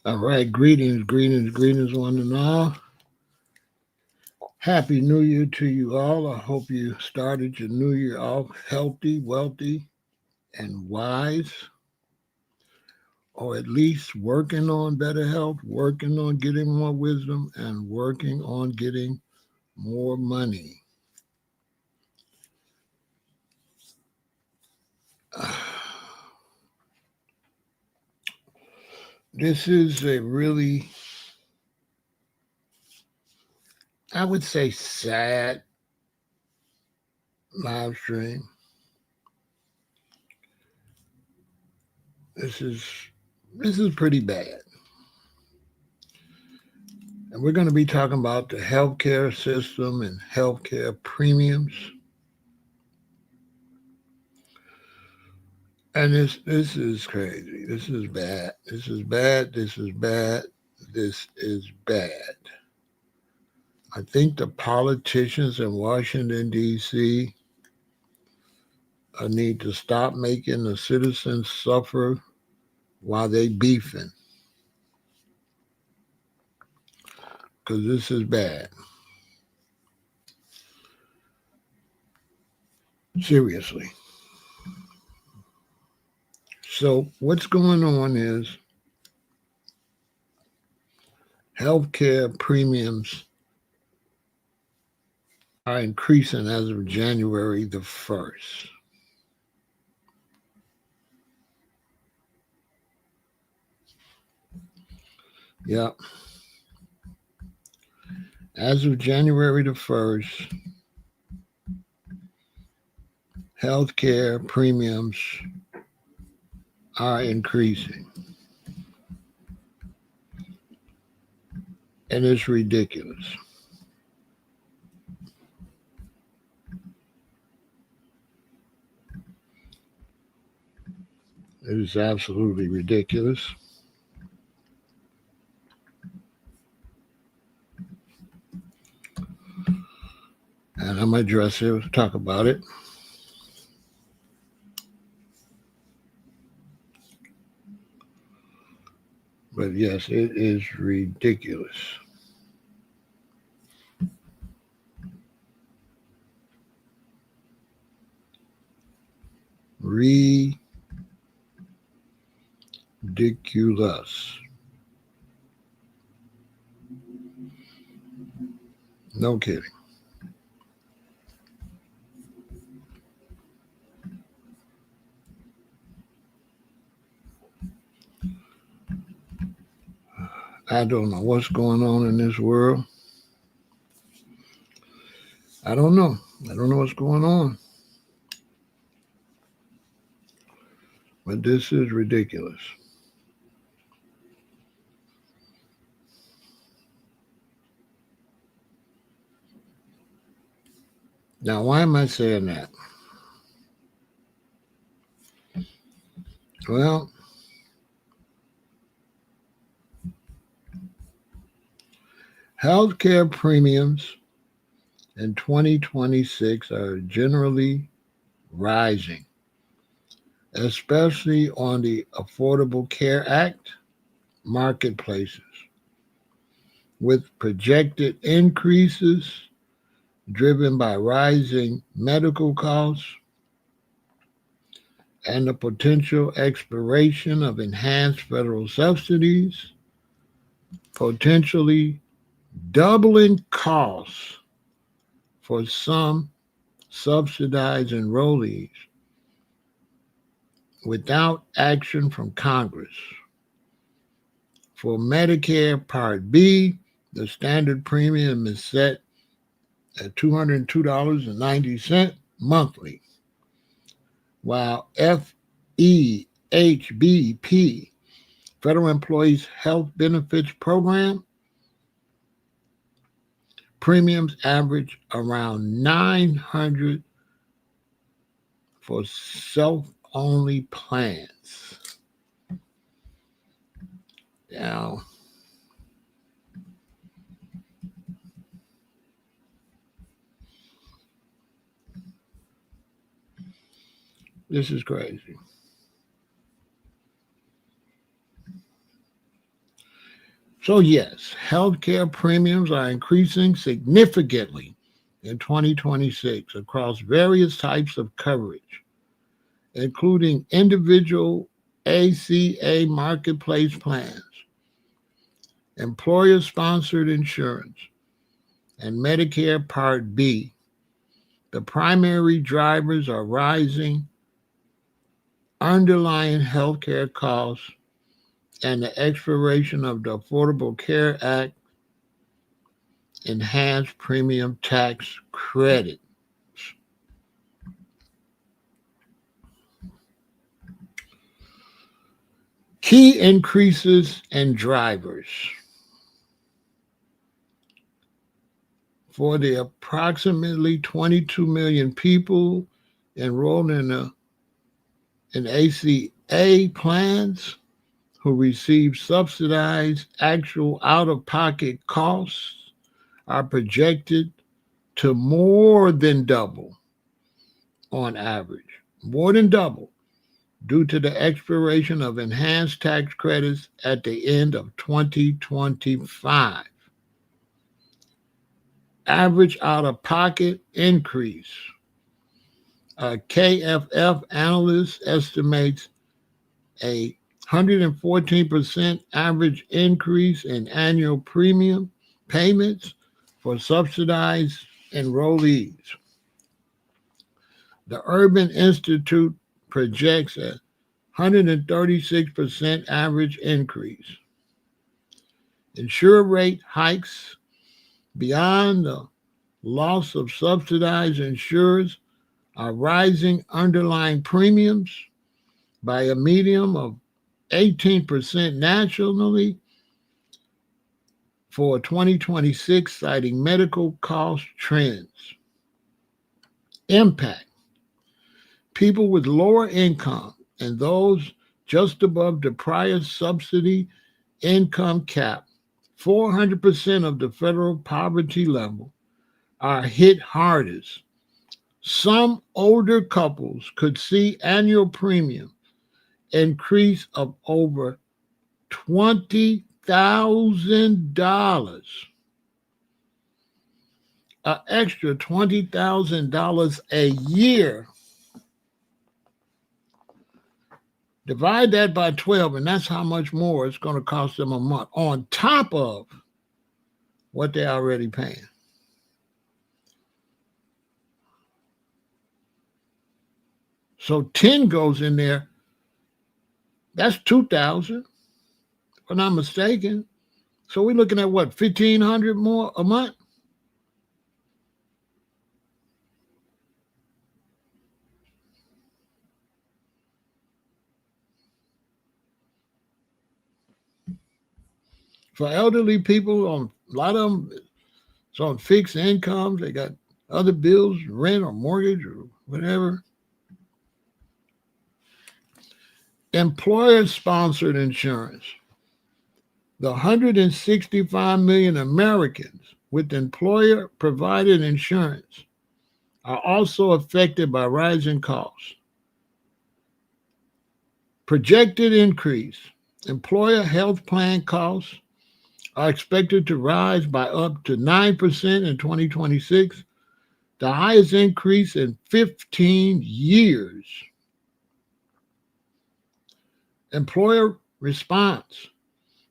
All right, greetings, one and all. Happy New Year to you all. I hope you started your new year all healthy, wealthy, and wise, or at least working on better health, working on getting more wisdom, and working on getting more money. This is a really, I would say, sad live stream. This is pretty bad. And we're going to be talking about the healthcare system and healthcare premiums. And this is crazy. This is bad. This is bad. This is bad. This is bad. I think the politicians in Washington, D.C. need to stop making the citizens suffer while they beefing. Because this is bad. Seriously. So what's going on is healthcare premiums are increasing as of January the 1st. Yep. As of January the 1st, healthcare premiums are increasing. And it's ridiculous. It is absolutely ridiculous. And I'm going to address it, talk about it. But yes, it is ridiculous. Ridiculous. No kidding. I don't know what's going on in this world. I don't know. I don't know what's going on. But this is ridiculous. Now, why am I saying that? Well, healthcare premiums in 2026 are generally rising, especially on the Affordable Care Act marketplaces, with projected increases driven by rising medical costs and the potential expiration of enhanced federal subsidies, potentially doubling costs for some subsidized enrollees without action from Congress. For Medicare Part B, the standard premium is set at $202.90 monthly, while FEHBP, Federal Employees Health Benefits Program, premiums average around $900 for self-only plans. Now, this is crazy. So, yes, healthcare premiums are increasing significantly in 2026 across various types of coverage, including individual ACA marketplace plans, employer sponsored insurance, and Medicare Part B. The primary drivers are rising underlying healthcare costs and the expiration of the Affordable Care Act enhanced premium tax credit. Key increases and drivers. For the approximately 22 million people enrolled in ACA plans who receive subsidized actual out-of-pocket costs are projected to more than double on average, more than double, due to the expiration of enhanced tax credits at the end of 2025. Average out-of-pocket increase. A KFF analyst estimates a 114% average increase in annual premium payments for subsidized enrollees. The Urban Institute projects a 136% average increase. Insure rate hikes beyond the loss of subsidized insurers are rising underlying premiums by a median of 18% nationally for 2026, citing medical cost trends. Impact. People with lower income and those just above the prior subsidy income cap, 400% of the federal poverty level, are hit hardest. Some older couples could see annual premium increase of over $20,000, an extra $20,000 a year. Divide that by 12, and that's how much more it's going to cost them a month on top of what they're already paying. So 10 goes in there. That's 2,000, if I'm not mistaken. So we're looking at what, 1,500 more a month? For elderly people, a lot of them, it's on fixed incomes. They got other bills, rent or mortgage or whatever. employer-sponsored insurance. The 165 million Americans with employer-provided insurance are also affected by rising costs. Projected increase. Employer health plan costs are expected to rise by up to 9% in 2026, the highest increase in 15 years. Employer response.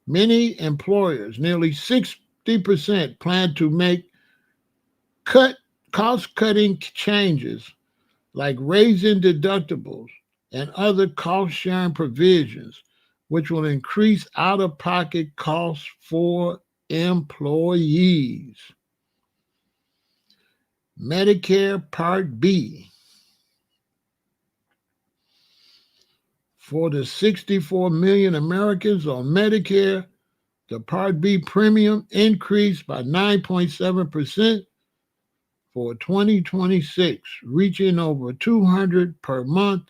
Many employers, nearly 60%, plan to make cost-cutting changes like raising deductibles and other cost-sharing provisions, which will increase out-of-pocket costs for employees. Medicare Part B. For the 64 million Americans on Medicare, the Part B premium increased by 9.7% for 2026, reaching over $200 per month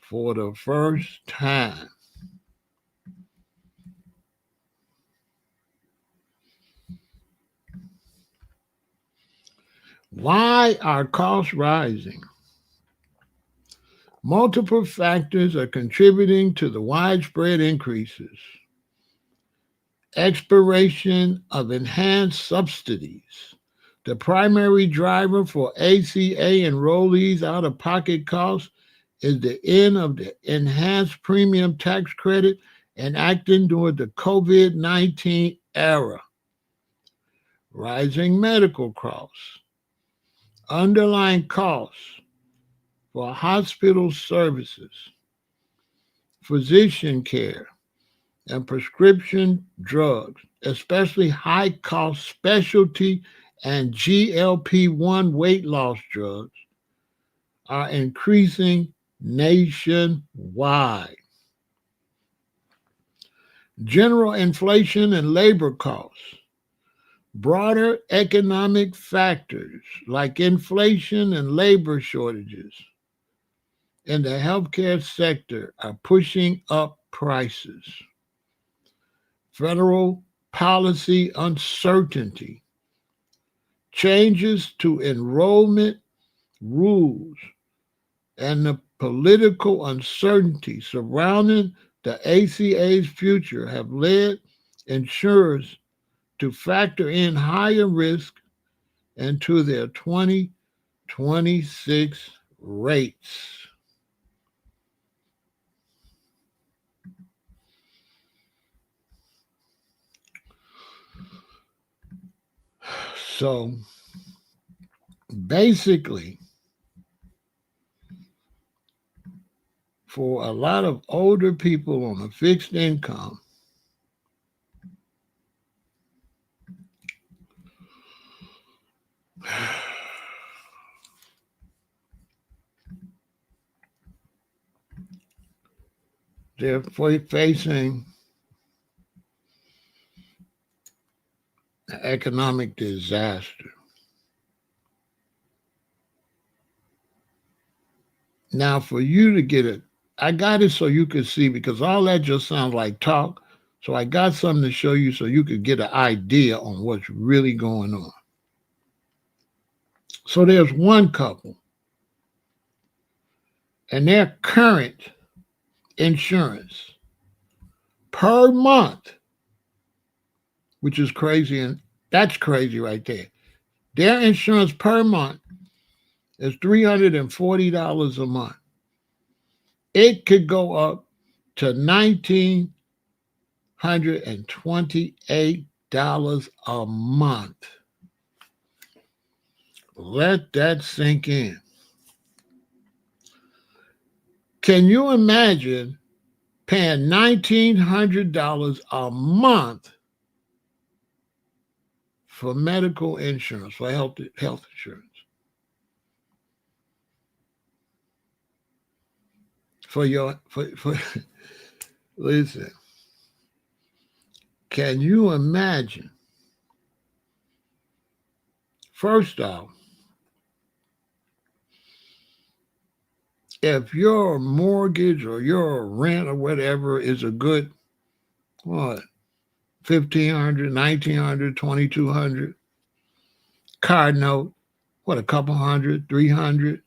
for the first time. Why are costs rising? Multiple factors are contributing to the widespread increases. Expiration of enhanced subsidies. The primary driver for ACA enrollees out-of-pocket costs is the end of the enhanced premium tax credit enacted during the COVID-19 era. Rising medical costs. Underlying costs for hospital services, physician care, and prescription drugs, especially high-cost specialty and GLP-1 weight loss drugs, are increasing nationwide. General inflation and labor costs. Broader economic factors like inflation and labor shortages in the healthcare sector are pushing up prices. Federal policy uncertainty. Changes to enrollment rules and the political uncertainty surrounding the ACA's future have led insurers to factor in higher risk into their 2026 rates. So basically, for a lot of older people on a fixed income, they're facing an economic disaster. Now, for you to get it, I got it so you could see, because all that just sounds like talk. So I got something to show you so you could get an idea on what's really going on. So there's one couple, and their current insurance per month, which is crazy, and that's crazy right there. Their insurance per month is $340 a month. It could go up to $1,928 a month. Let that sink in. Can you imagine paying $1,900 a month for medical insurance, for health insurance? For listen, can you imagine? First off, if your mortgage or your rent or whatever is a good, what, 1,500, 1,900, 2,200, car note, what, a couple hundred, 300,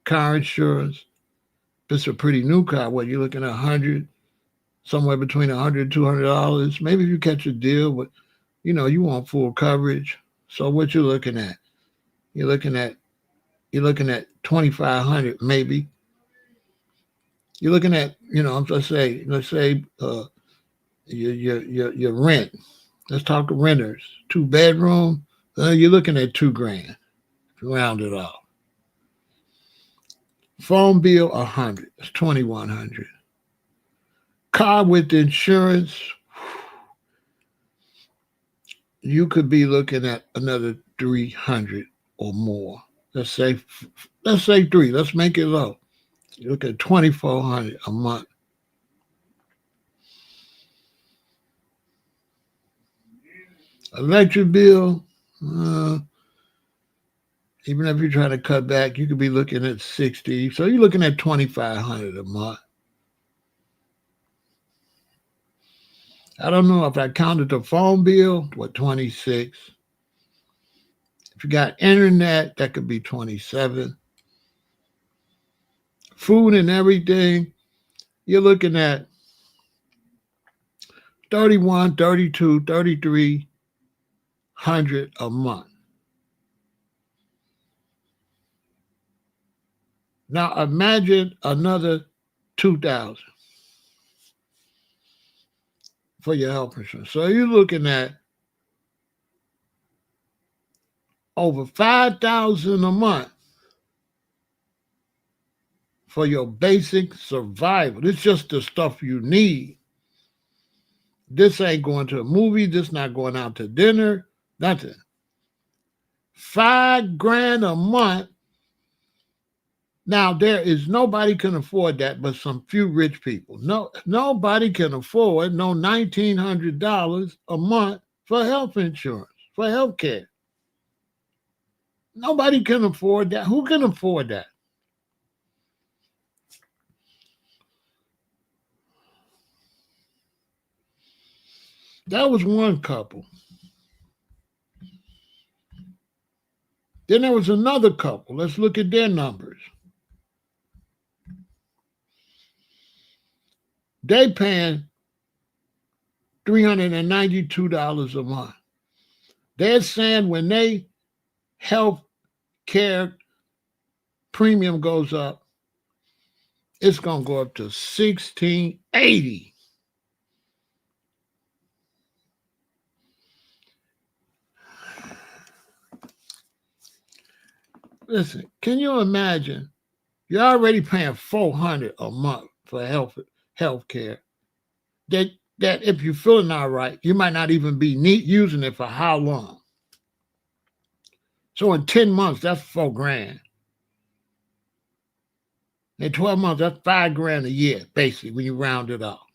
car insurance. If it's a pretty new car, what, you're looking at 100, somewhere between $100 and $200. Maybe if you catch a deal, but you want full coverage. So what you're looking at? You're looking at 2,500 maybe. You're looking at let's say your rent. Let's talk renters. 2 bedroom. You're looking at $2,000. Round it off. Phone bill 100. It's 2,100. Car with insurance. You could be looking at another 300 or more. Let's say three. Let's make it low. You look at 2,400 a month. Electric bill, even if you try to cut back, you could be looking at 60. So you're looking at 2,500 a month. I don't know if I counted the phone bill, 26. If you got internet, that could be 27. Food and everything, you're looking at 31, 32, 3,300 a month. Now imagine another 2,000 for your health insurance. So you're looking at over 5,000 a month for your basic survival. It's just the stuff you need. This ain't going to a movie. This not going out to dinner. Nothing. $5,000 a month. Now there is nobody can afford that, but some few rich people. Nobody can afford no $1,900 a month for health insurance, for health care. Nobody can afford that. Who can afford that? That was one couple. Then there was another couple. Let's look at their numbers. They paying $392 a month. They're saying when they health care premium goes up, it's gonna go up to $1,680. Listen, can you imagine? You're already paying $400 a month for health care. That if you're feeling all right, you might not even be using it for how long. So in 10 months, that's $4,000. In 12 months, that's $5,000 a year, basically, when you round it off.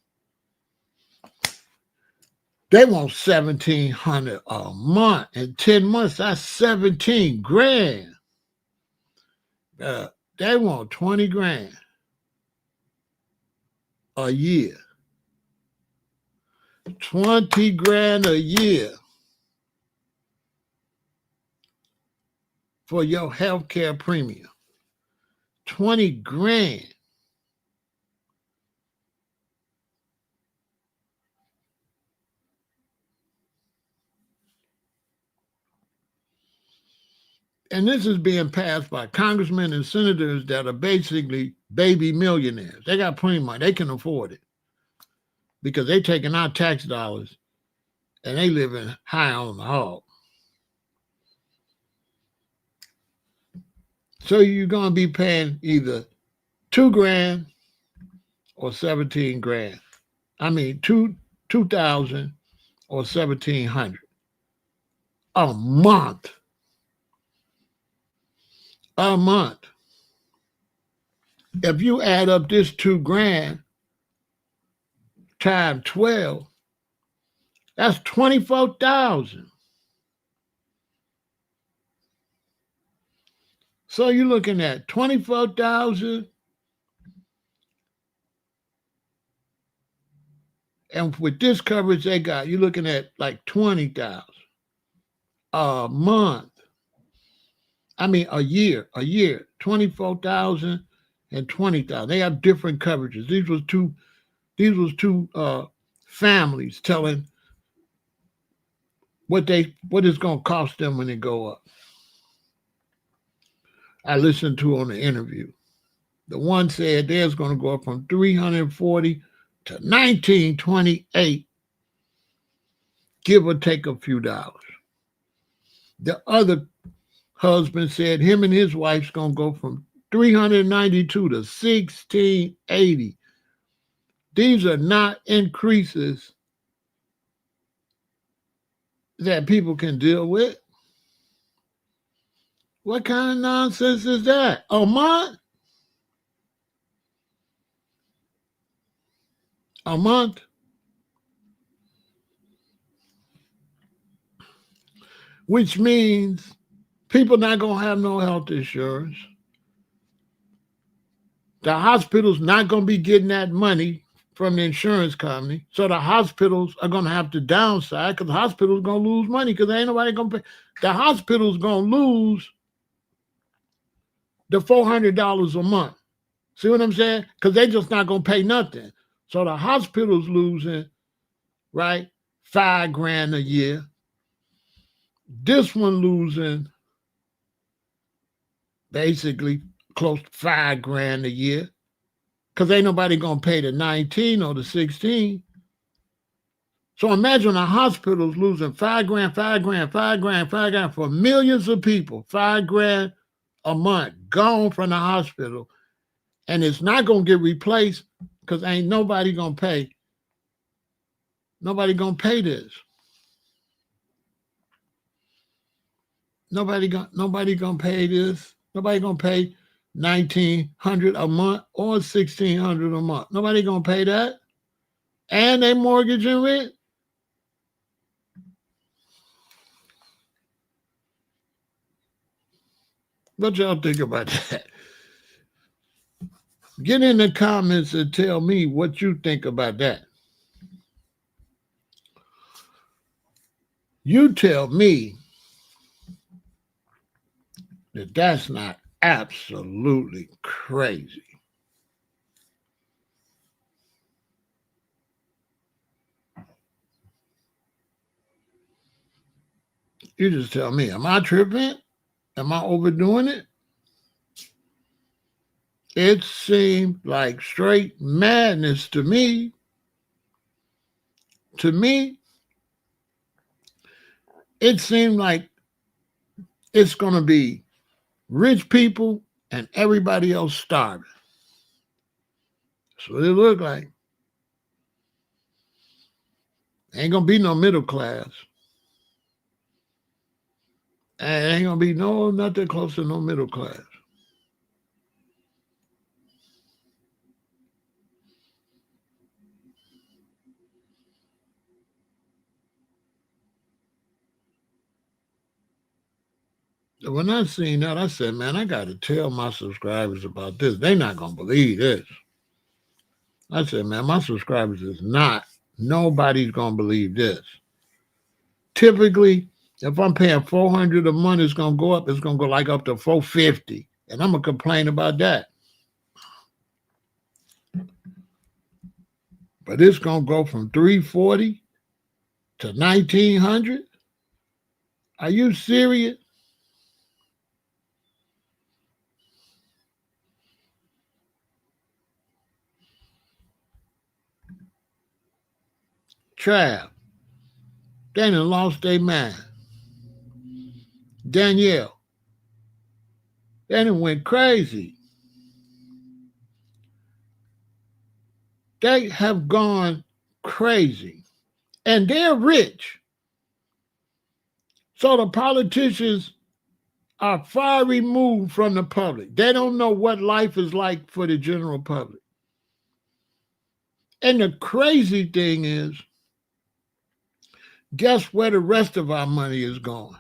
They want $1,700 a month. In 10 months, that's $17,000. They want $20,000 a year. $20,000 a year for your health care premium. $20,000. And this is being passed by congressmen and senators that are basically baby millionaires. They got plenty of money. They can afford it because they're taking our tax dollars and they living high on the hog. So you're going to be paying either $2,000 or $17,000. I mean, 2,000 or 1,700 a month. A month. If you add up this $2,000 times 12, that's 24,000. So you're looking at 24,000 And with this coverage they got, you're looking at like 20,000 a month. I mean, a year, 24,000 and 20,000. They have different coverages. These was two families telling what it's going to cost them when they go up. I listened to on the interview. The one said theirs going to go up from 340 to 1928, give or take a few dollars. The other husband said him and his wife's going to go from 392 to 1680. These are not increases that people can deal with. What kind of nonsense is that? A month? A month? Which means people not going to have no health insurance. The hospital's not going to be getting that money from the insurance company. So the hospitals are going to have to downside because the hospital's going to lose money because ain't nobody going to pay. The hospital's going to lose the $400 a month. See what I'm saying? Because they just not going to pay nothing. So the hospital's losing, right, $5,000 a year. This one losing basically close to $5,000 a year because ain't nobody going to pay the 19 or the 16. So imagine a hospital's losing $5,000 for millions of people, $5,000 a month gone from the hospital, and it's not going to get replaced because ain't nobody going to pay. Nobody going to pay this. Nobody going to pay this. Nobody going to pay $1,900 a month or $1,600 a month. Nobody going to pay that. And they mortgage and rent. What y'all think about that? Get in the comments and tell me what you think about that. You tell me that that's not absolutely crazy. You just tell me, am I tripping? Am I overdoing it? It seemed like straight madness to me. To me, it seemed like it's going to be rich people and everybody else starving. That's what it looked like. Ain't going to be no middle class. And ain't going to be nothing close to no middle class. When I seen that, I said, man, I got to tell my subscribers about this. They're not going to believe this. I said, man, my subscribers is not. Nobody's going to believe this. Typically, if I'm paying $400 a month, it's going to go up. It's going to go like up to $450. And I'm going to complain about that. But it's going to go from $340 to $1,900. Are you serious? Trav, they done lost their mind. Danielle, they done went crazy. They have gone crazy. And they're rich. So the politicians are far removed from the public. They don't know what life is like for the general public. And the crazy thing is, guess where the rest of our money is going?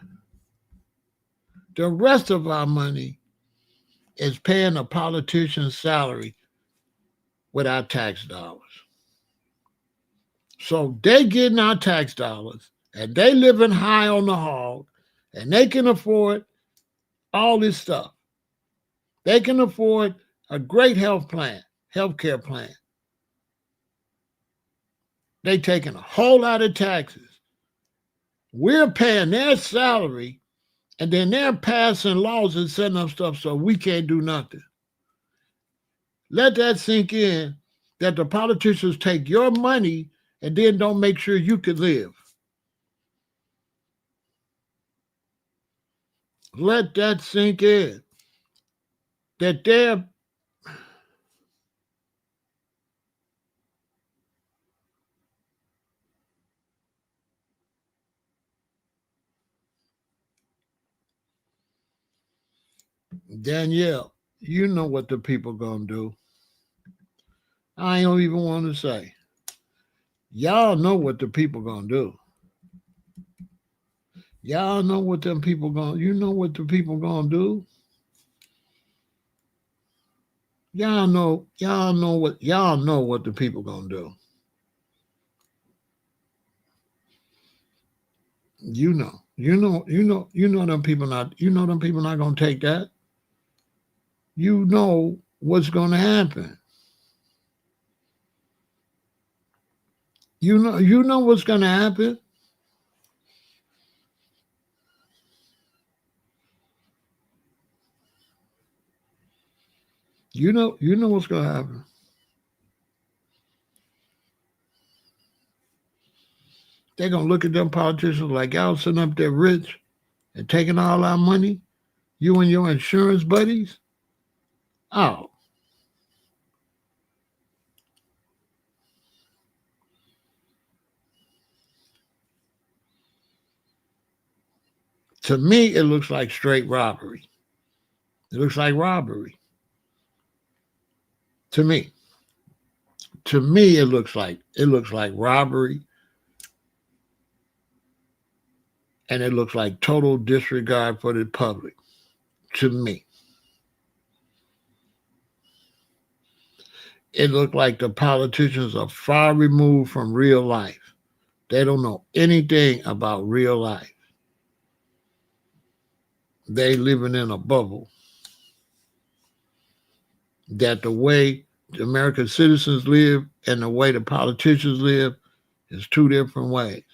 The rest of our money is paying a politician's salary with our tax dollars. So they getting our tax dollars and they living high on the hog and they can afford all this stuff. They can afford a great healthcare plan. They taking a whole lot of taxes. We're paying their salary and then they're passing laws and setting up stuff so we can't do nothing. Let that sink in that the politicians take your money and then don't make sure you can live. Let that sink in. That they're Danielle, you know what the people gonna do. I don't even want to say. Y'all know what the people gonna do. Y'all know what them people gonna. You know what the people gonna do. Y'all know. Y'all know what. Y'all know what the people gonna do. You know. You know. You know. You know them people not. You know them people not gonna take that. You know what's gonna happen. You know. You know what's gonna happen. You know. You know what's gonna happen. They're gonna look at them politicians like y'all sitting up there rich and taking all our money. You and your insurance buddies. Oh, to me, it looks like straight robbery. It looks like robbery. To me. To me, it looks like robbery, and it looks like total disregard for the public. To me, it looked like the politicians are far removed from real life. They don't know anything about real life. They living in a bubble. That the way the American citizens live and the way the politicians live is two different ways.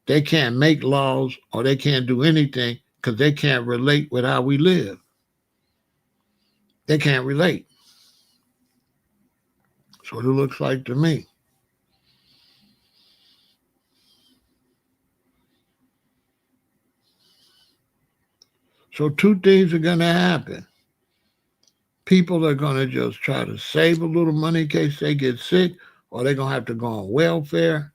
They can't make laws or they can't do anything because they can't relate with how we live. They can't relate. That's what it looks like to me. So two things are going to happen. People are going to just try to save a little money in case they get sick, or they're going to have to go on welfare.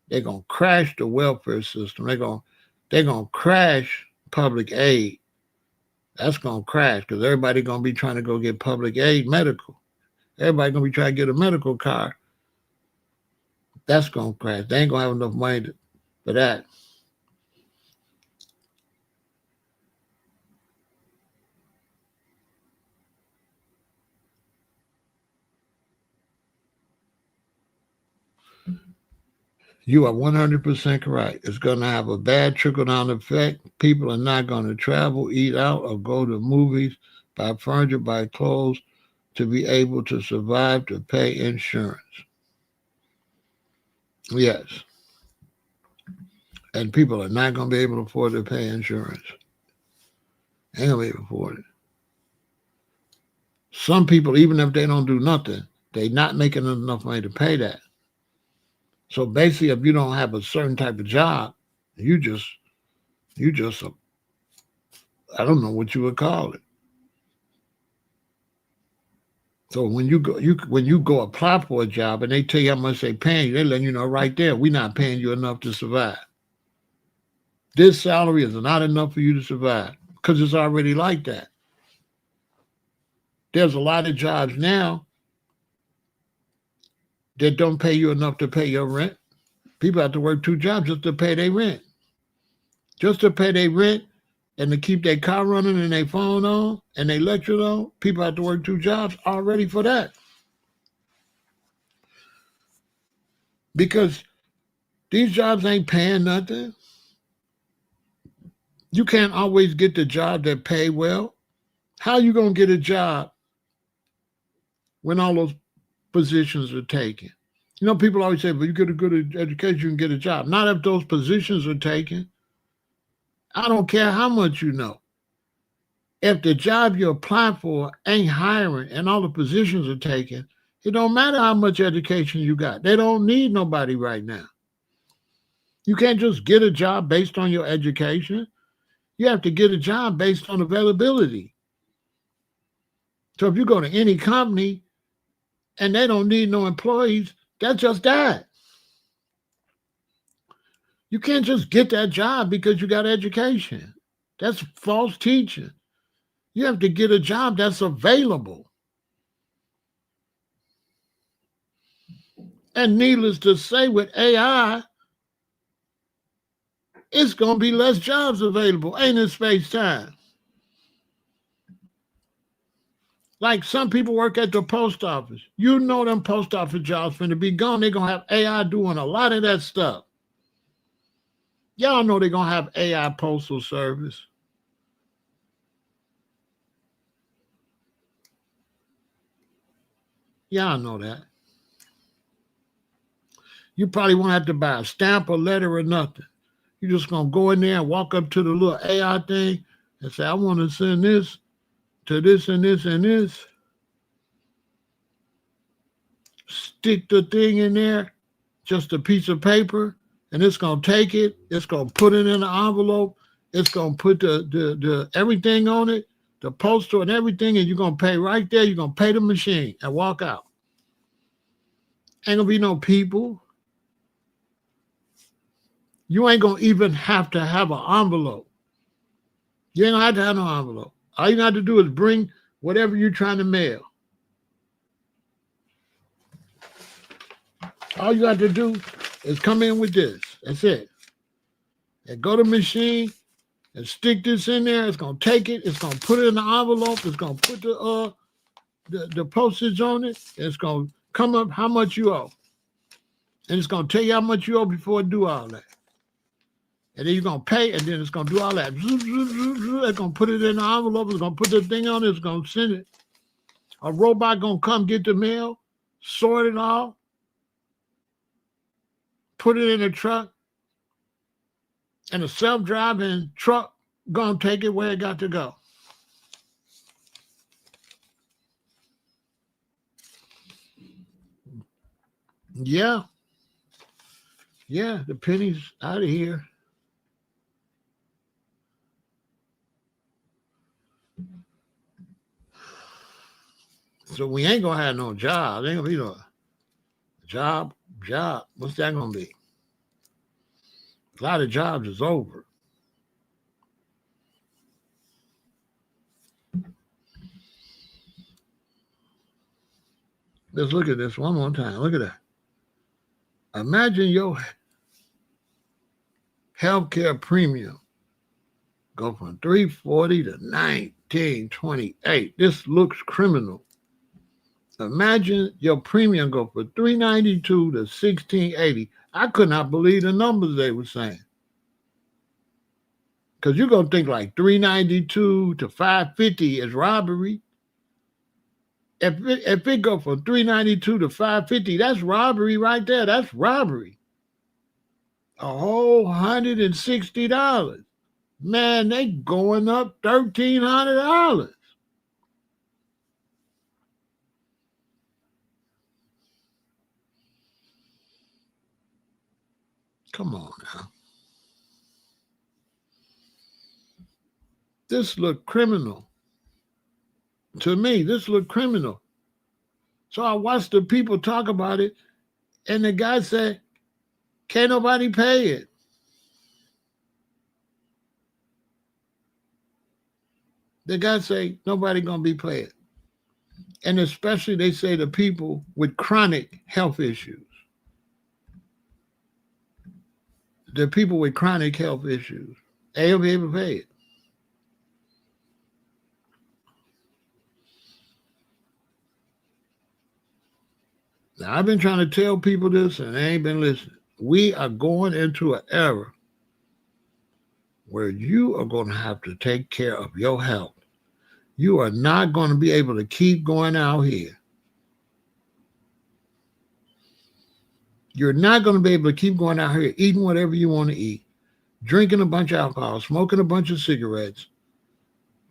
They're going to crash the welfare system. They're going to crash public aid. That's going to crash because everybody's going to be trying to go get public aid medical. Everybody's going to be trying to get a medical card. That's going to crash. They ain't going to have enough money for that. You are 100% correct. It's going to have a bad trickle down effect. People are not going to travel, eat out, or go to movies, buy furniture, buy clothes to be able to survive to pay insurance. Yes. And people are not going to be able to afford to pay insurance. Ain't going to be able to afford it. Some people, even if they don't do nothing, they're not making enough money to pay that. So basically, if you don't have a certain type of job, you just, I don't know what you would call it. So when you go apply for a job and they tell you how much they paying you, they letting you know right there, we're not paying you enough to survive. This salary is not enough for you to survive because it's already like that. There's a lot of jobs now that don't pay you enough to pay your rent. People have to work two jobs just to pay their rent. Just to pay their rent and to keep their car running and their phone on and their electric on. People have to work two jobs already for that. because these jobs ain't paying nothing. You can't always get the job that pay well. How you going to get a job when all those positions are taken? You know, people always say, "But you get a good education, you can get a job." Not if those positions are taken. I don't care how much you know. If the job you apply for ain't hiring and all the positions are taken, it don't matter how much education you got. They don't need nobody right now. You can't just get a job based on your education. You have to get a job based on availability. So if you go to any company and they don't need no employees, that's just that. You can't just get that job because you got education. That's false teaching. You have to get a job that's available. And needless to say, with AI, it's going to be less jobs available. Ain't it space time? Like some people work at the post office. You know them post office jobs finna be gone. They're going to have AI doing a lot of that stuff. Y'all know they're going to have AI postal service. Y'all know that. You probably won't have to buy a stamp or letter or nothing. You're just going to go in there and walk up to the little AI thing and say, I want to send this to this and this and this. Stick the thing in there, just a piece of paper, and it's going to take it. It's going to put it in an envelope. It's going to put the everything on it, the postal and everything, and you're going to pay right there. You're going to pay the machine and walk out. Ain't going to be no people. You ain't going to even have to have an envelope. You ain't going to have to have no envelope. All you got to do is bring whatever you're trying to mail. All you got to do is come in with this. That's it. And go to the machine and stick this in there. It's going to take it. It's going to put it in the envelope. It's going to put the postage on it. It's going to come up how much you owe. And it's going to tell you how much you owe before it do all that. And then you're going to pay, and then it's going to do all that. It's going to put it in the envelope. It's going to put the thing on it. It's going to send it. A robot going to come get the mail, sort it all, put it in a truck, and a self-driving truck going to take it where it got to go. Yeah. Yeah, the penny's out of here. So we ain't going to have no jobs. Ain't going to be no job. What's that going to be? A lot of jobs is over. Let's look at this one more time. Look at that. Imagine your healthcare premium go from $340 to $1928. This looks criminal. Imagine your premium go from $392 to $1680. I could not believe the numbers they were saying. Because you're going to think like $392 to $550 is robbery. If it go from $392 to $550, that's robbery right there. That's robbery. A whole $160. Man, they going up $1,300. Come on now. This look criminal. To me, this look criminal. So I watched the people talk about it, and the guy said, can't nobody pay it. The guy say, nobody gonna be paying. And especially they say the people with chronic health issues. The people with chronic health issues, they'll be able to pay it. Now, I've been trying to tell people this and they ain't been listening. We are going into an era where you are going to have to take care of your health. You are not going to be able to keep going out here. You're not going to be able to keep going out here eating whatever you want to eat, drinking a bunch of alcohol, smoking a bunch of cigarettes,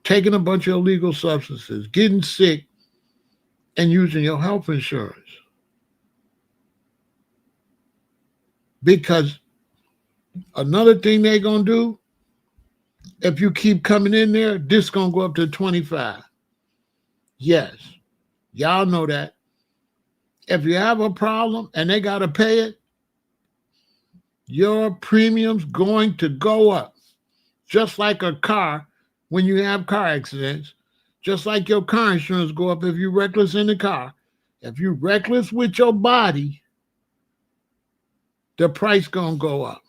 taking a bunch of illegal substances, getting sick, and using your health insurance. Because another thing they're going to do, if you keep coming in there, this going to go up to 25. Yes, y'all know that. If you have a problem and they got to pay it, your premium's going to go up. Just like a car, when you have car accidents, just like your car insurance go up if you're reckless in the car. If you're reckless with your body, the price going to go up.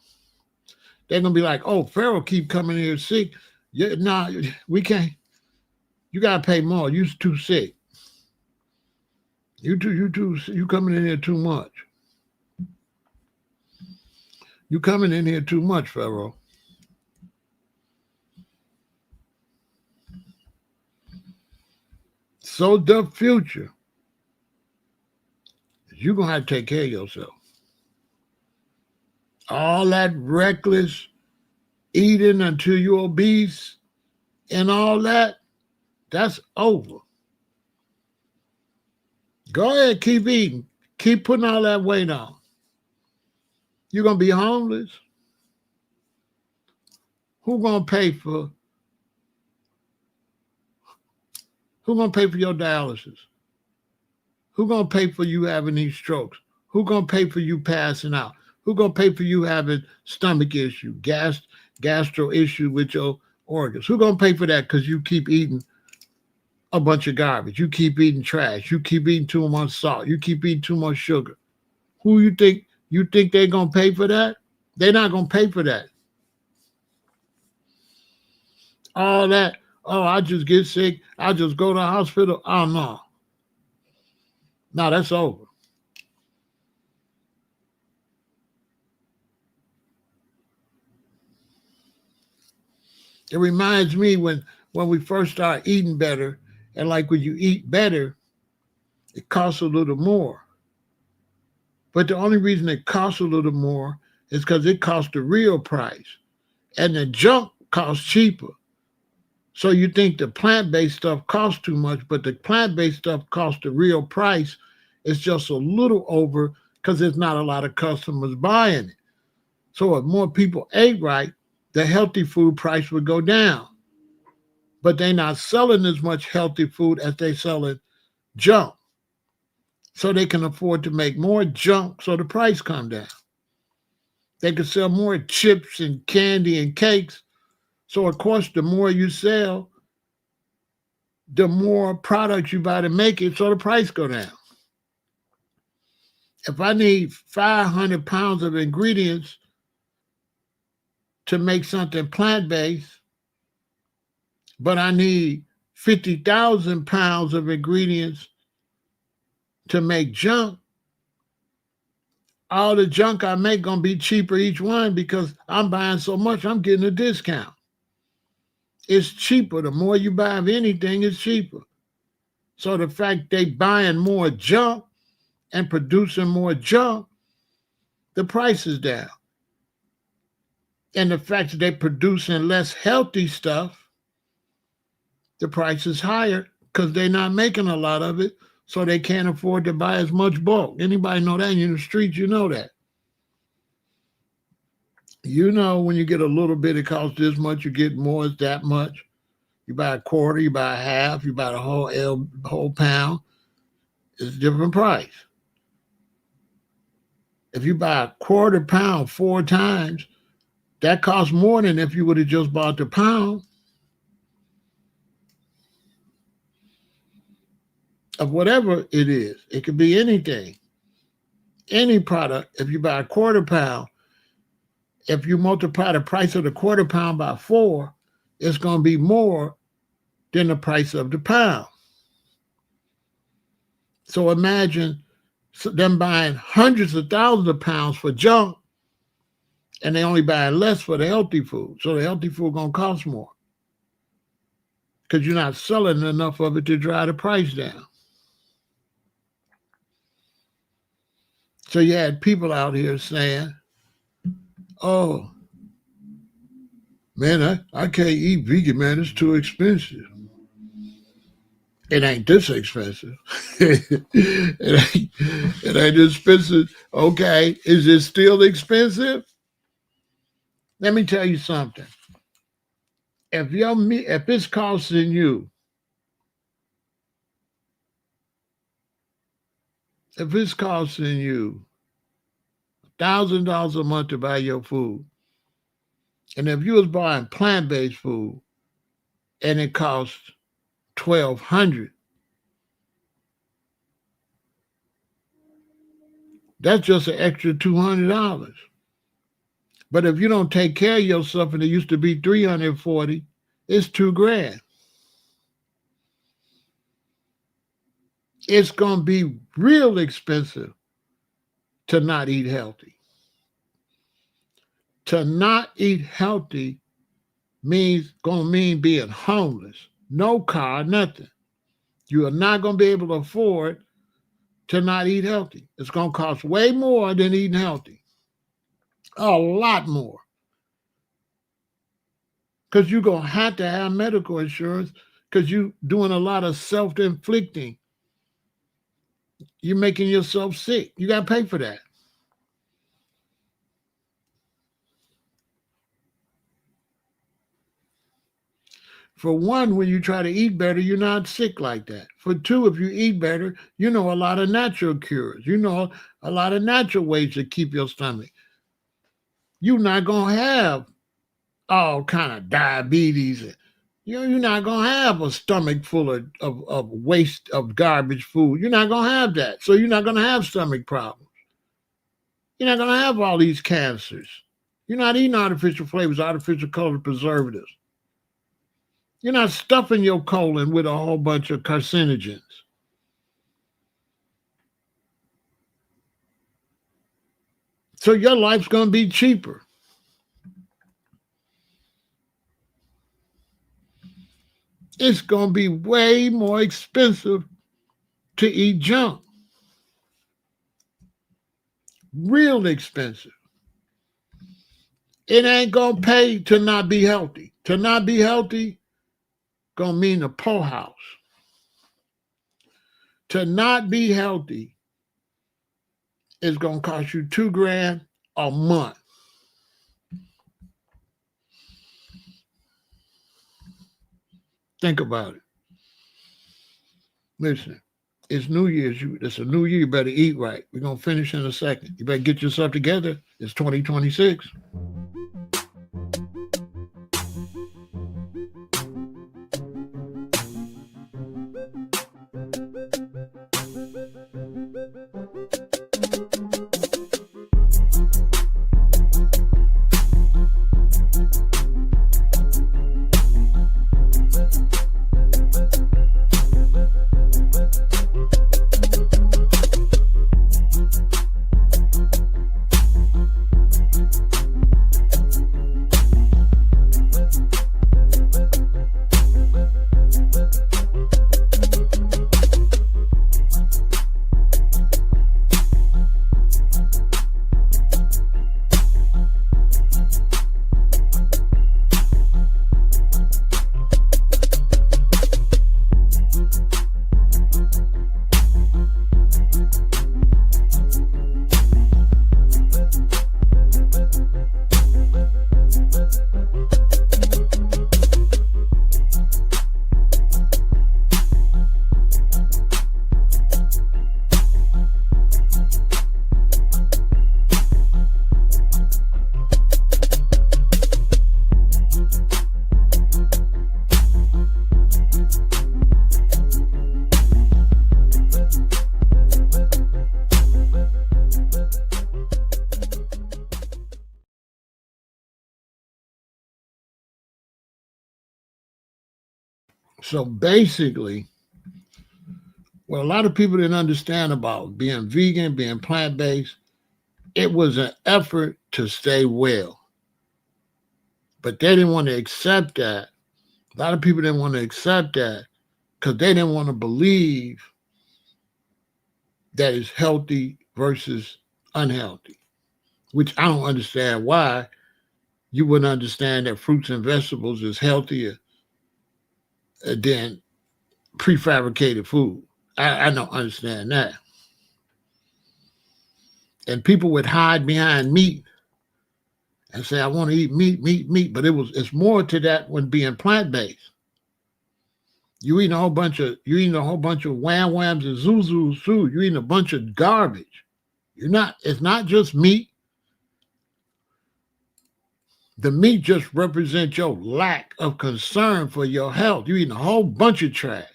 They're going to be like, oh, Pharaoh keep coming here sick. Yeah, nah, we can't. You got to pay more. You're too sick. You coming in here too much. You coming in here too much, Pharaoh. So the future, you're going to have to take care of yourself. All that reckless eating until you're obese and all that, that's over. Go ahead, keep eating. Keep putting all that weight on. You're going to be homeless. Who's going to pay for your dialysis? Who's going to pay for you having these strokes? Who's going to pay for you passing out? Who's going to pay for you having stomach issue, gastro issue with your organs? Who's going to pay for that because you keep eating a bunch of garbage? You keep eating trash. You keep eating too much salt. You keep eating too much sugar. Who you think they're going to pay for that? They're not going to pay for that. All that, oh, I just get sick. I just go to the hospital. Oh, no. No, that's over. It reminds me when we first start eating better, and like when you eat better, it costs a little more. But the only reason it costs a little more is because it costs the real price. And the junk costs cheaper. So you think the plant-based stuff costs too much, but the plant-based stuff costs the real price. It's just a little over because there's not a lot of customers buying it. So if more people ate right, the healthy food price would go down. But they're not selling as much healthy food as they selling junk. So they can afford to make more junk so the price come down. They can sell more chips and candy and cakes. So of course, the more you sell, the more products you buy to make it, so the price go down. If I need 500 pounds of ingredients to make something plant-based, but I need 50,000 pounds of ingredients to make junk, all the junk I make gonna be cheaper each one because I'm buying so much, I'm getting a discount. It's cheaper. The more you buy of anything, it's cheaper. So the fact they buying more junk and producing more junk, the price is down. And the fact that they're producing less healthy stuff, the price is higher because they're not making a lot of it, so they can't afford to buy as much bulk. Anybody know that? In the streets, you know that. You know when you get a little bit, it costs this much, you get more, it's that much. You buy a quarter, you buy a half, you buy the whole pound, it's a different price. If you buy a quarter pound 4 times, that costs more than if you would have just bought the pound of whatever it is. It could be anything, any product. If you buy a quarter pound, if you multiply the price of the quarter pound by 4, it's going to be more than the price of the pound. So imagine So them buying hundreds of thousands of pounds for junk, and they only buying less for the healthy food. So the healthy food gonna cost more because you're not selling enough of it to drive the price down. So you had people out here saying, "Oh man, I can't eat vegan, man. It's too expensive." It ain't this expensive. It ain't expensive. Okay, is it still expensive? Let me tell you something. If it's costing you, $1,000 a month to buy your food, and if you was buying plant-based food and it costs 1,200, that's just an extra $200. But if you don't take care of yourself and it used to be 340, it's $2,000. It's gonna be real expensive to not eat healthy. To not eat healthy gonna mean being homeless, no car, nothing. You are not gonna be able to afford to not eat healthy. It's gonna cost way more than eating healthy. A lot more. Because you're gonna have to have medical insurance because you're doing a lot of self-inflicting. You're making yourself sick. You gotta pay for that. For one, when you try to eat better, you're not sick like that. For two, if you eat better, you know a lot of natural cures. You know a lot of natural ways to keep your stomach. You're not gonna have all kind of diabetes. You're not gonna have a stomach full of waste of garbage food. You're not gonna have that. So you're not gonna have stomach problems. You're not gonna have all these cancers. You're not eating artificial flavors, artificial color preservatives. You're not stuffing your colon with a whole bunch of carcinogens. So your life's going to be cheaper. It's going to be way more expensive to eat junk. Real expensive. It ain't going to pay to not be healthy. To not be healthy going to mean a poorhouse. To not be healthy is going to cost you $2,000 a month. Think about it. Listen, it's New Year's. It's a new year. You better eat right. We're going to finish in a second. You better get yourself together. It's 2026. So basically, What a lot of people didn't understand about being vegan, being plant-based, it was an effort to stay well. But they didn't want to accept that. A lot of people didn't want to accept that because they didn't want to believe that it's healthy versus unhealthy, which I don't understand why you wouldn't understand that fruits and vegetables is healthier than prefabricated food. I don't understand that. And people would hide behind meat and say, I want to eat meat, meat, meat. But it's more to that when being plant-based. You eating a whole bunch of wham whams and zuzus too. You eating a bunch of garbage. It's not just meat. The meat just represents your lack of concern for your health. You eating a whole bunch of trash.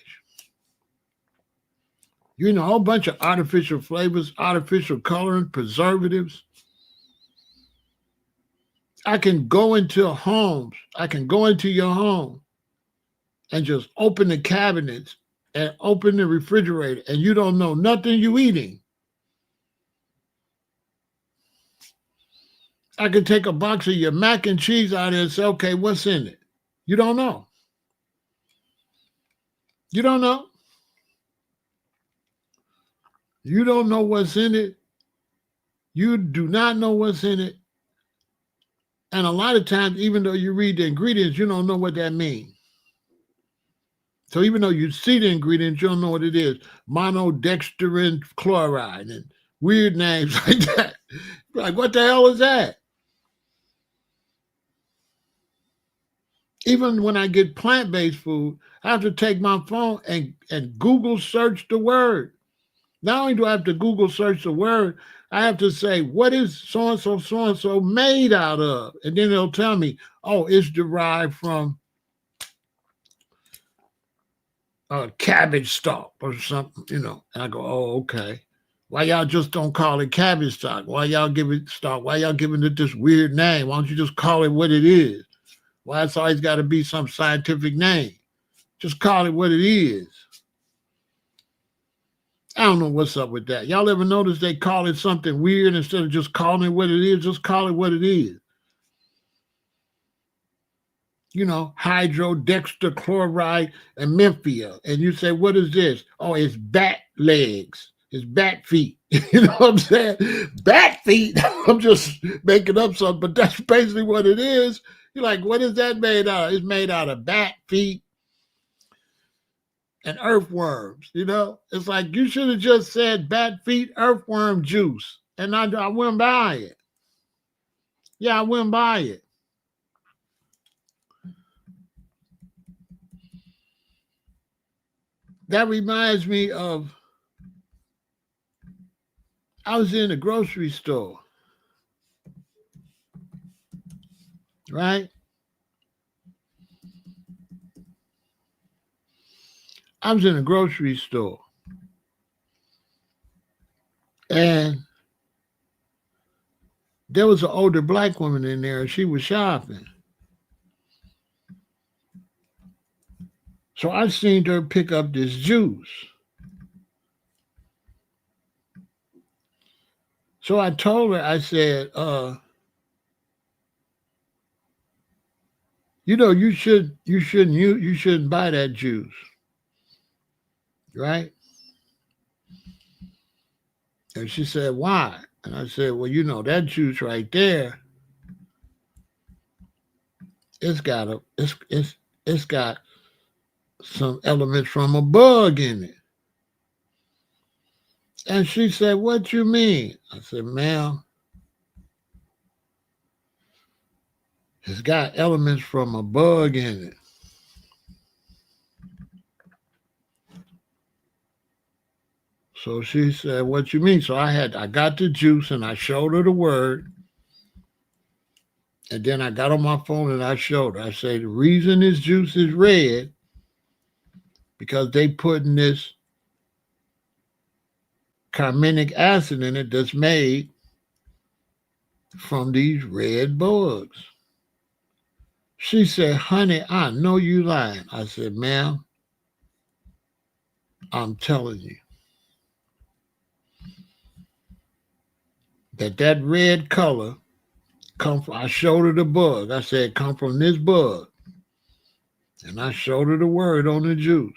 You eating a whole bunch of artificial flavors, artificial coloring, preservatives. I can go into homes. I can go into your home and just open the cabinets and open the refrigerator, and you don't know nothing you eating. I can take a box of your mac and cheese out there and say, okay, what's in it? You don't know. You don't know. You don't know what's in it. You do not know what's in it. And a lot of times, even though you read the ingredients, you don't know what that means. So even though you see the ingredients, you don't know what it is. Monodextrin chloride and weird names like that. Like, what the hell is that? Even when I get plant-based food, I have to take my phone and Google search the word. Not only do I have to Google search the word, I have to say, what is so-and-so made out of? And then it'll tell me, oh, it's derived from cabbage stalk or something, And I go, oh, okay. Why y'all just don't call it cabbage stalk? Why y'all give it stalk? Why y'all giving it this weird name? Why don't you just call it what it is? Why it's always got to be some scientific name? Just call it what it is. I don't know what's up with that. Y'all ever notice they call it something weird instead of just calling it what it is? Just call it what it is. Hydrodextrochloride and memphia. And you say, what is this? Oh, it's bat legs. It's bat feet. You know what I'm saying? Bat feet. I'm just making up something, but that's basically what it is. You're like, what is that made out of? It's made out of bat feet and earthworms. It's like you should have just said bat feet earthworm juice, and I wouldn't buy it. Yeah, I wouldn't buy it. That reminds me of, I was in a grocery store, right? I was in a grocery store, and there was an older black woman in there, and she was shopping. So I seen her pick up this juice. So I told her, I said, you shouldn't buy that juice, right? And she said, why? And I said, well, that juice right there, it's got some elements from a bug in it. And she said, what you mean? I said, ma'am, it's got elements from a bug in it. So she said, what you mean? So I got the juice and I showed her the word. And then I got on my phone and I showed her. I said, the reason this juice is red, because they putting this carminic acid in it that's made from these red bugs. She said, honey, I know you lying. I said, ma'am, I'm telling you that red color come from, I showed her the bug. I said, come from this bug. And I showed her the word on the juice.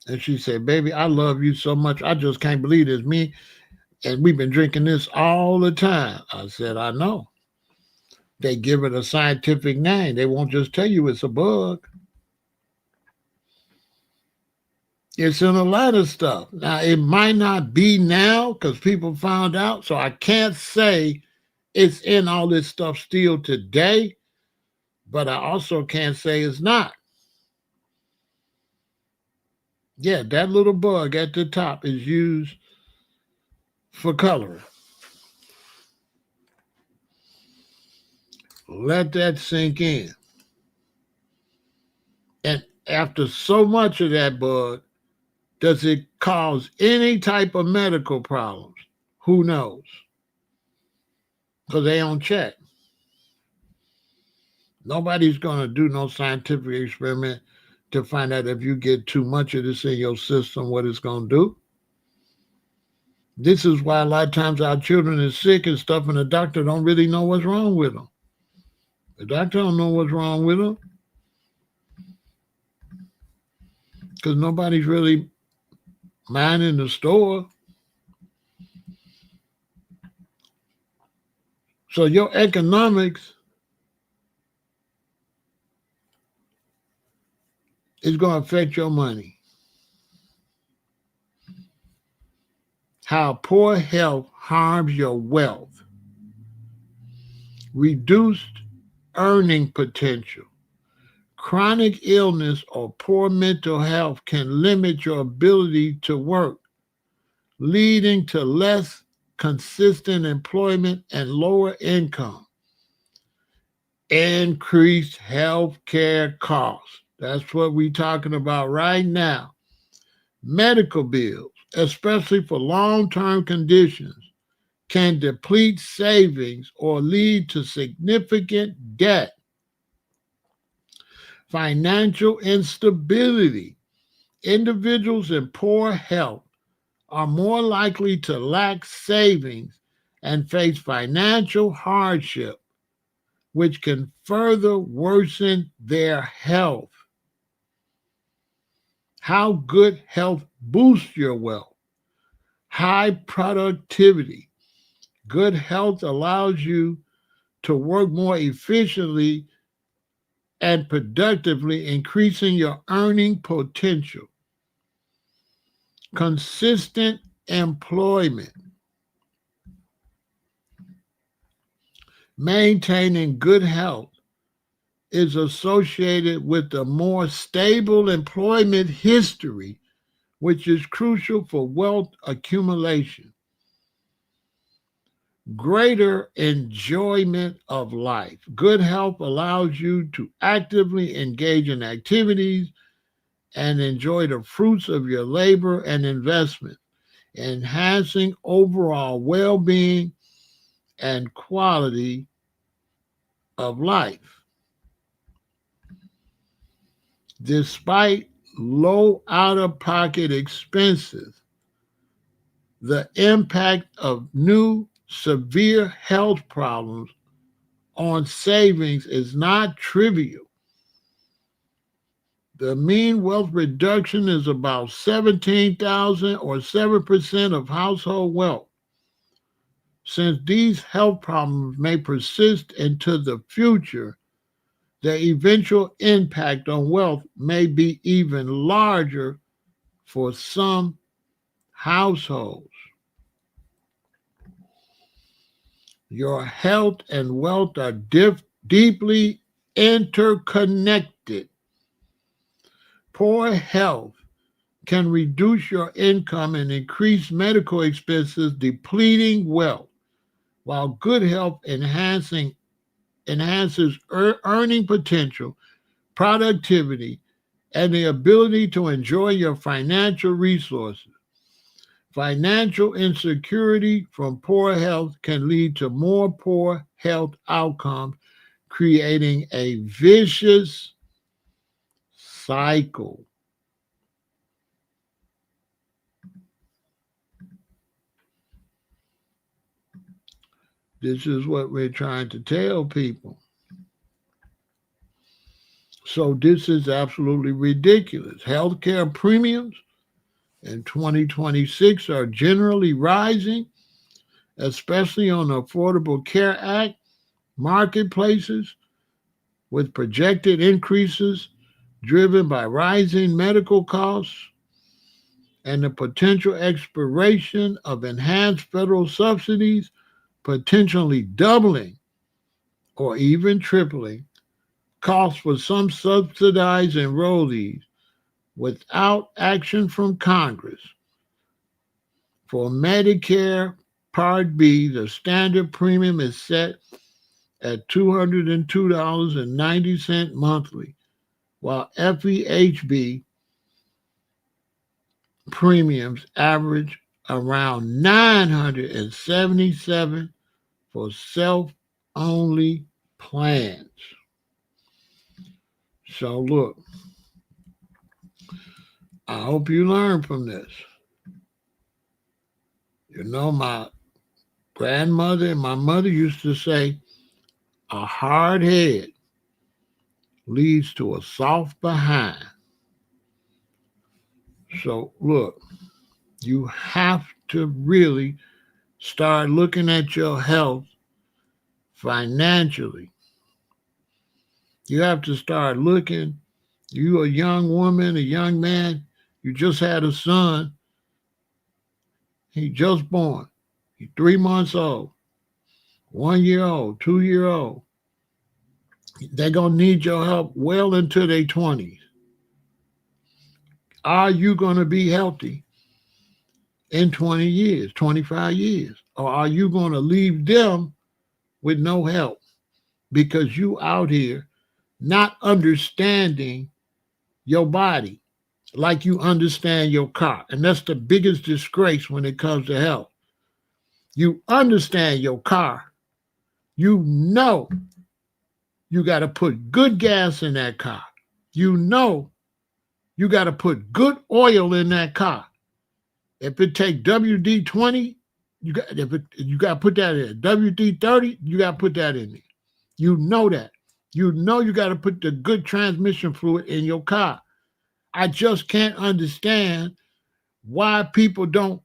And she said, baby, I love you so much. I just can't believe it's me. And we've been drinking this all the time. I said, I know. They give it a scientific name. They won't just tell you it's a bug. It's in a lot of stuff. Now, it might not be now because people found out. So I can't say it's in all this stuff still today, but I also can't say it's not. Yeah, that little bug at the top is used for coloring. Let that sink in. And after so much of that bug, does it cause any type of medical problems? Who knows? Because they don't check. Nobody's going to do no scientific experiment to find out if you get too much of this in your system, what it's going to do. This is why a lot of times our children are sick and stuff, and the doctor don't really know what's wrong with them. The doctor don't know what's wrong with them because nobody's really minding the store. So your economics is going to affect your money. How poor health harms your wealth. Reduced earning potential. Chronic illness or poor mental health can limit your ability to work, leading to less consistent employment and lower income. Increased health care costs. That's what we're talking about right now. Medical bills, especially for long-term conditions, can deplete savings or lead to significant debt. Financial instability. Individuals in poor health are more likely to lack savings and face financial hardship, which can further worsen their health. How good health boosts your wealth. High productivity. Good health allows you to work more efficiently and productively, increasing your earning potential. Consistent employment. Maintaining good health is associated with a more stable employment history, which is crucial for wealth accumulation. Greater enjoyment of life. Good health allows you to actively engage in activities and enjoy the fruits of your labor and investment, enhancing overall well-being and quality of life. Despite low out-of-pocket expenses, the impact of new severe health problems on savings is not trivial. The mean wealth reduction is about $17,000 or 7% of household wealth. Since these health problems may persist into the future, the eventual impact on wealth may be even larger for some households. Your health and wealth are deeply interconnected. Poor health can reduce your income and increase medical expenses, depleting wealth, while good health enhances earning potential, productivity, and the ability to enjoy your financial resources. Financial insecurity from poor health can lead to more poor health outcomes, creating a vicious cycle. This is what we're trying to tell people. So this is absolutely ridiculous. Healthcare premiums in 2026 are generally rising, especially on the Affordable Care Act marketplaces, with projected increases driven by rising medical costs and the potential expiration of enhanced federal subsidies, potentially doubling or even tripling costs for some subsidized enrollees without action from Congress. For Medicare Part B, the standard premium is set at $202.90 monthly, while FEHB premiums average around $977 for self-only plans. So look, I hope you learn from this. You know, my grandmother and my mother used to say, a hard head leads to a soft behind. So look, you have to really start looking at your health financially. You have to start looking. You a young woman, a young man, you just had a son. He just born. He's 3 months old, 1 year old, 2 year old. They're going to need your help well into their 20s. Are you going to be healthy in 20 years, 25 years? Or are you going to leave them with no help because you out here not understanding your body like you understand your car? And that's the biggest disgrace when it comes to health. You understand your car. You know you got to put good gas in that car. You know you got to put good oil in that car. If it take WD-20, you got to put that in. WD-30, you got to put that in there. You know that. You know you got to put the good transmission fluid in your car. I just can't understand why people don't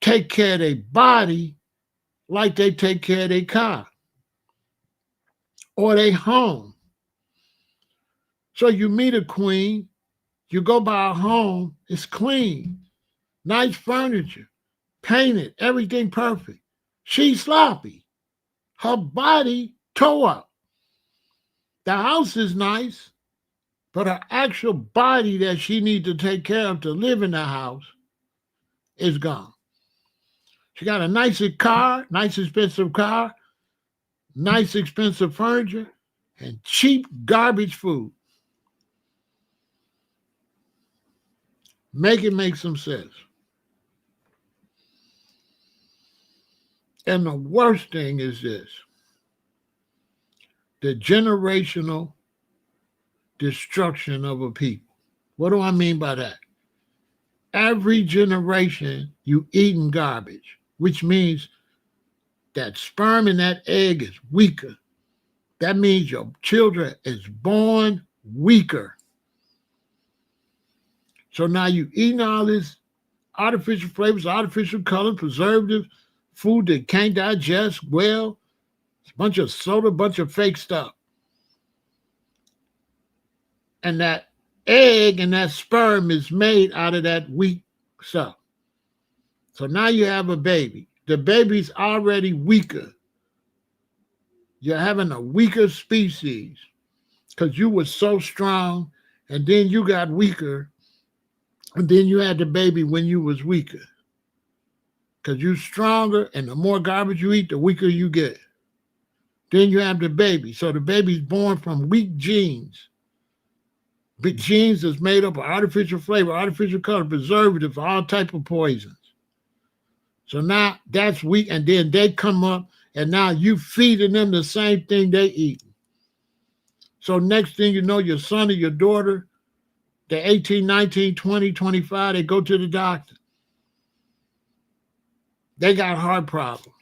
take care of their body like they take care of their car or their home. So you meet a queen, you go by a home, it's clean, nice furniture, painted, everything perfect. She's sloppy. Her body tore up. The house is nice, but her actual body that she needs to take care of to live in the house is gone. She got a nice car, nice expensive car, nice expensive furniture, and cheap garbage food. Make it make some sense. And the worst thing is this: the generational destruction of a people. What do I mean by that? Every generation you eating garbage, which means that sperm in that egg is weaker. That means your children is born weaker. So now you eating all this artificial flavors, artificial color, preservative, food that can't digest well, a bunch of soda, a bunch of fake stuff. And that egg and that sperm is made out of that weak stuff. So now you have a baby. The baby's already weaker. You're having a weaker species because you were so strong and then you got weaker and then you had the baby when you was weaker. Because you're stronger and the more garbage you eat, the weaker you get. Then you have the baby. So the baby's born from weak genes. Big genes is made up of artificial flavor, artificial color, preservatives, all type of poisons. So now that's weak, and then they come up, and now you feeding them the same thing they eat. So next thing you know, your son or your daughter, they're 18, 19, 20, 25, they go to the doctor. They got heart problems.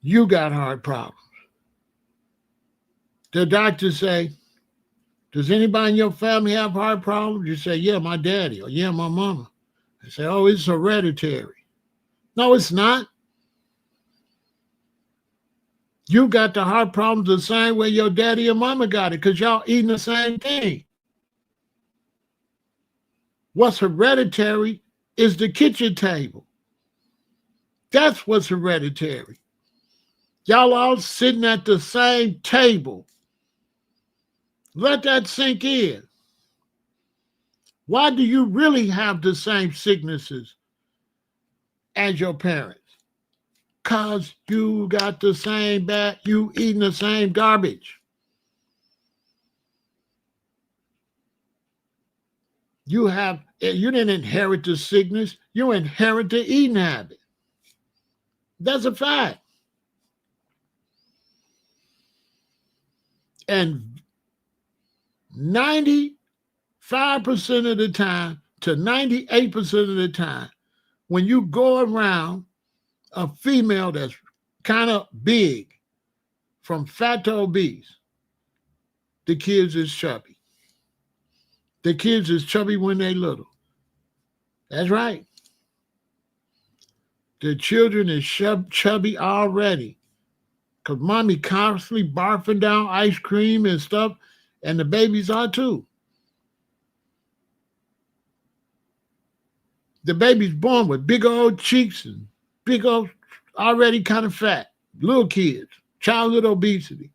you got heart problems. The doctor say, does anybody in your family have heart problems? You say, yeah, my daddy, or yeah, my mama. They say, oh, it's hereditary. No, it's not. You got the heart problems the same way your daddy and mama got it, because y'all eating the same thing. What's hereditary is the kitchen table. That's what's hereditary. Y'all all sitting at the same table. Let that sink in. Why do you really have the same sicknesses as your parents? Because you got the same bad, you eating the same garbage. You didn't inherit the sickness, you inherit the eating habit. That's a fact. And 95% of the time to 98% of the time, when you go around a female that's kind of big, from fat to obese, the kids is chubby. The kids is chubby when they little. That's right. The children is chubby already. Because mommy constantly barfing down ice cream and stuff, and the babies are too. The baby's born with big old cheeks and big old, already kind of fat. Little kids, childhood obesity.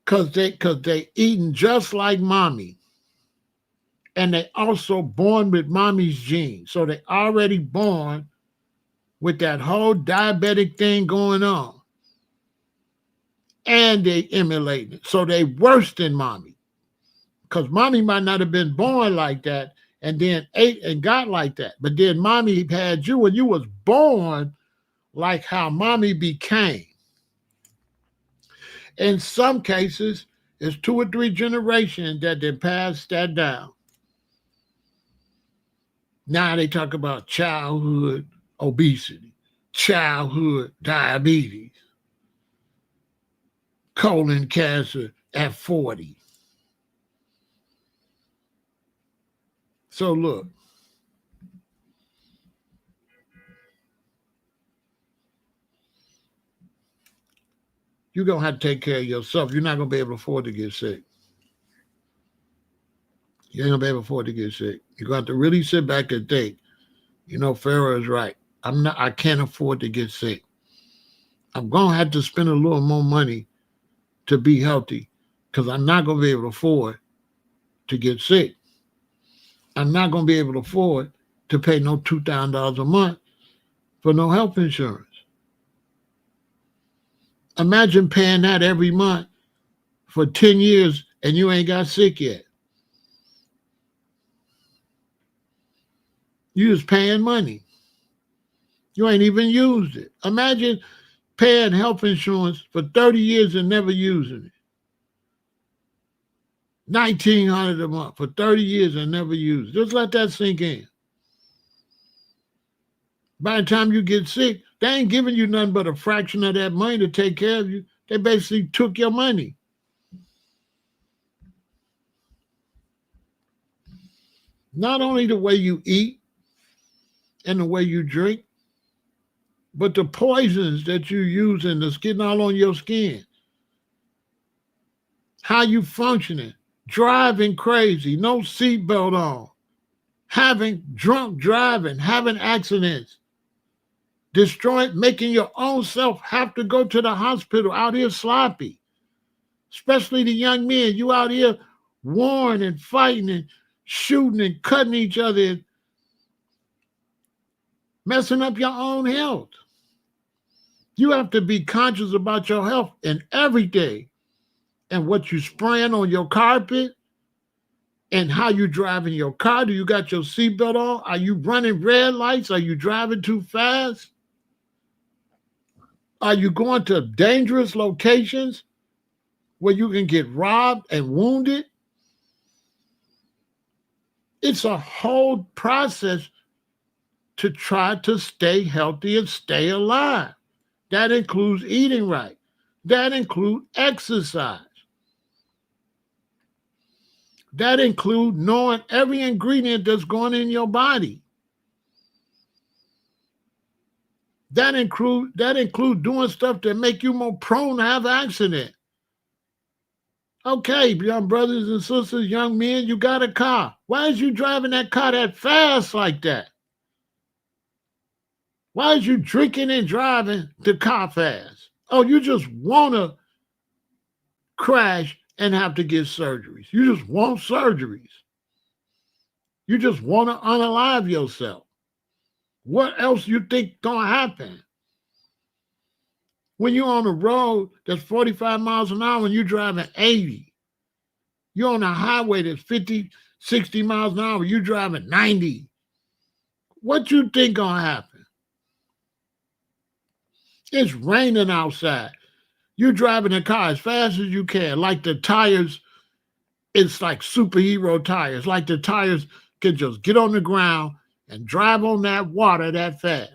Because they eating just like mommy. And they also born with mommy's genes. So they already born with that whole diabetic thing going on. And they emulate it. So they worse than mommy. Because mommy might not have been born like that and then ate and got like that. But then mommy had you and you was born like how mommy became. In some cases, it's 2 or 3 generations that they passed that down. Now they talk about childhood obesity, childhood diabetes, colon cancer at 40. So look, you're going to have to take care of yourself. You're not going to be able to afford to get sick. You ain't going to be able to afford to get sick. You're going to have to really sit back and think, Pharaoh is right. I can't afford to get sick. I'm going to have to spend a little more money to be healthy because I'm not going to be able to afford to get sick. I'm not going to be able to afford to pay no $2,000 a month for no health insurance. Imagine paying that every month for 10 years and you ain't got sick yet. You just paying money. You ain't even used it. Imagine paying health insurance for 30 years and never using it. $1,900 a month for 30 years and never used it. Just let that sink in. By the time you get sick, they ain't giving you nothing but a fraction of that money to take care of you. They basically took your money. Not only the way you eat and the way you drink, but the poisons that you using that's getting all on your skin. How you functioning, driving crazy, no seatbelt on, having drunk driving, having accidents, making your own self have to go to the hospital out here sloppy. Especially the young men, you out here warring and fighting and shooting and cutting each other and messing up your own health. You have to be conscious about your health and everything and what you spraying on your carpet and how you driving your car. Do you got your seatbelt on? Are you running red lights? Are you driving too fast? Are you going to dangerous locations where you can get robbed and wounded? It's a whole process to try to stay healthy and stay alive. That includes eating right. That includes exercise. That includes knowing every ingredient that's going in your body. That include doing stuff that make you more prone to have accident. Okay, young brothers and sisters, young men, you got a car. Why is you driving that car that fast like that? Why is you drinking and driving the car fast? Oh, you just want to crash and have to get surgeries. You just want surgeries. You just want to unalive yourself. What else you think gonna happen? When you're on a road that's 45 miles an hour and you're driving 80, you're on a highway that's 50, 60 miles an hour, you're driving 90. What you think gonna happen? It's raining outside. You're driving a car as fast as you can, like the tires, it's like superhero tires, like the tires can just get on the ground and drive on that water that fast.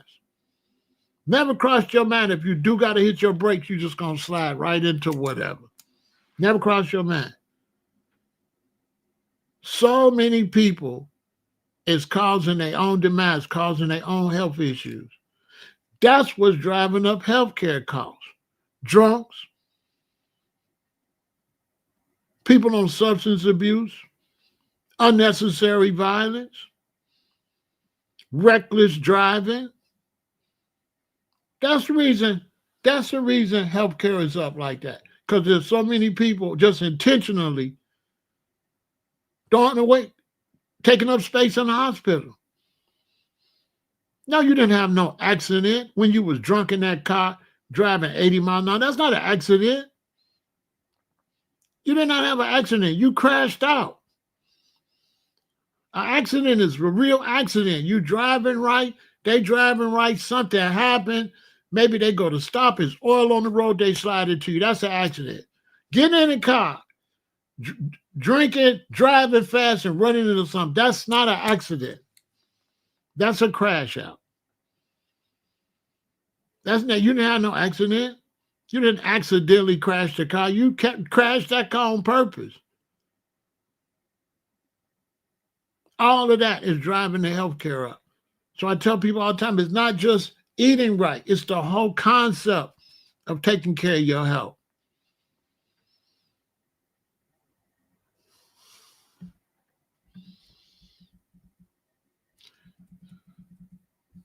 Never crossed your mind if you do got to hit your brakes, you're just going to slide right into whatever. Never crossed your mind. So many people is causing their own demise, causing their own health issues. That's what's driving up healthcare costs. Drunks, people on substance abuse, unnecessary violence, reckless driving. That's the reason healthcare is up like that. Because there's so many people just intentionally throwing away, taking up space in the hospital. No, you didn't have no accident when you was drunk in that car driving 80 miles an hour. That's not an accident. You did not have an accident. You crashed out. An accident is a real accident. You driving right, they driving right, something happened. Maybe they go to stop, it's oil on the road, they slide into you. That's an accident. Getting in a car, drinking, driving fast, and running into something, that's not an accident. That's a crash out. That's not, you didn't have no accident. You didn't accidentally crash the car. You crashed that car on purpose. All of that is driving the healthcare up. So I tell people all the time, it's not just eating right. It's the whole concept of taking care of your health.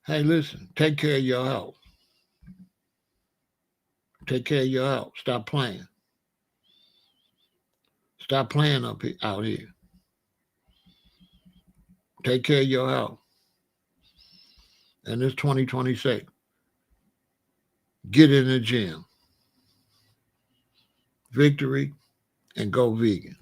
Hey, listen, take care of your health. Take care of your health. Stop playing. Stop playing out here. Take care of your health. And this 2026, get in the gym. Victory and go vegan.